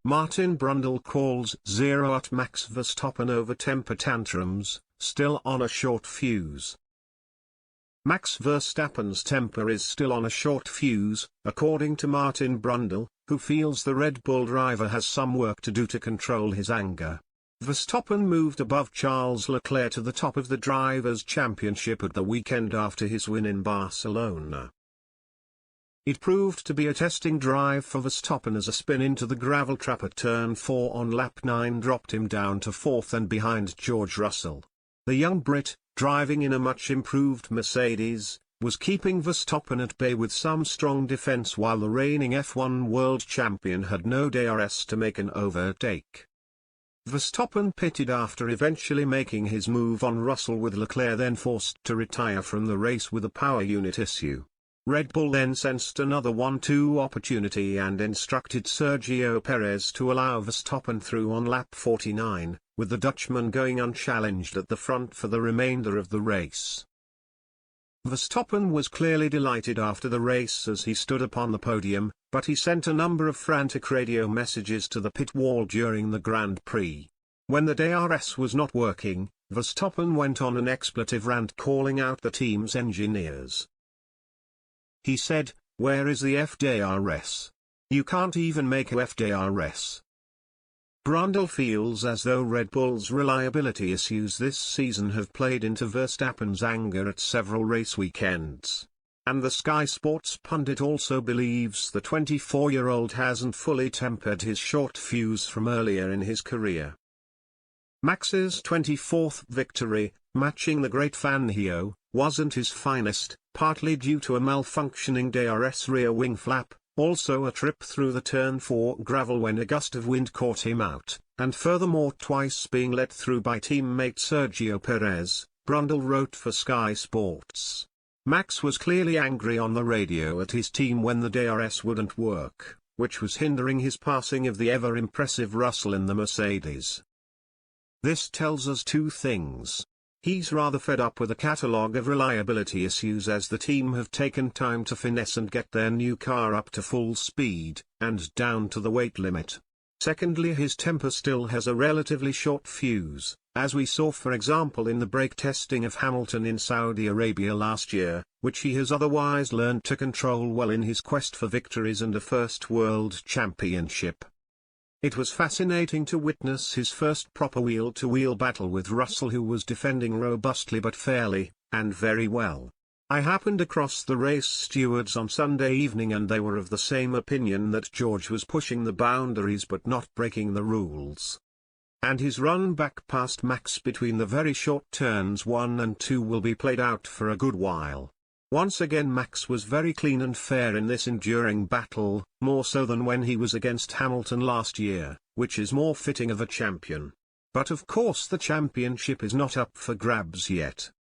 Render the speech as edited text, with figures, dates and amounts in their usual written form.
Martin Brundle calls 0 at Max Verstappen over temper tantrums, still on a short fuse. Max Verstappen's temper is still on a short fuse, according to Martin Brundle, who feels the Red Bull driver has some work to do to control his anger. Verstappen moved above Charles Leclerc to the top of the Drivers' Championship at the weekend after his win in Barcelona. It proved to be a testing drive for Verstappen as a spin into the gravel trap at turn 4 on lap 9 dropped him down to 4th and behind George Russell. The young Brit, driving in a much improved Mercedes, was keeping Verstappen at bay with some strong defense while the reigning F1 world champion had no DRS to make an overtake. Verstappen pitted after eventually making his move on Russell, with Leclerc then forced to retire from the race with a power unit issue. Red Bull then sensed another 1-2 opportunity and instructed Sergio Perez to allow Verstappen through on lap 49, with the Dutchman going unchallenged at the front for the remainder of the race. Verstappen was clearly delighted after the race as he stood upon the podium, but he sent a number of frantic radio messages to the pit wall during the Grand Prix. When the DRS was not working, Verstappen went on an expletive rant calling out the team's engineers. He said, "Where is the FDRS? You can't even make a FDRS." Brundle feels as though Red Bull's reliability issues this season have played into Verstappen's anger at several race weekends. And the Sky Sports pundit also believes the 24-year-old hasn't fully tempered his short fuse from earlier in his career. Max's 24th victory, matching the great Fangio, wasn't his finest, partly due to a malfunctioning DRS rear wing flap, also a trip through the turn 4 gravel when a gust of wind caught him out, and furthermore twice being let through by teammate Sergio Perez, Brundle wrote for Sky Sports. Max was clearly angry on the radio at his team when the DRS wouldn't work, which was hindering his passing of the ever-impressive Russell in the Mercedes. This tells us two things. He's rather fed up with a catalogue of reliability issues as the team have taken time to finesse and get their new car up to full speed, and down to the weight limit. Secondly, his temper still has a relatively short fuse, as we saw for example in the brake testing of Hamilton in Saudi Arabia last year, which he has otherwise learned to control well in his quest for victories and a first world championship. It was fascinating to witness his first proper wheel-to-wheel battle with Russell, who was defending robustly but fairly, and very well. I happened across the race stewards on Sunday evening and they were of the same opinion that George was pushing the boundaries but not breaking the rules. And his run back past Max between the very short turns 1 and 2 will be played out for a good while. Once again Max was very clean and fair in this enduring battle, more so than when he was against Hamilton last year, which is more fitting of a champion. But of course the championship is not up for grabs yet.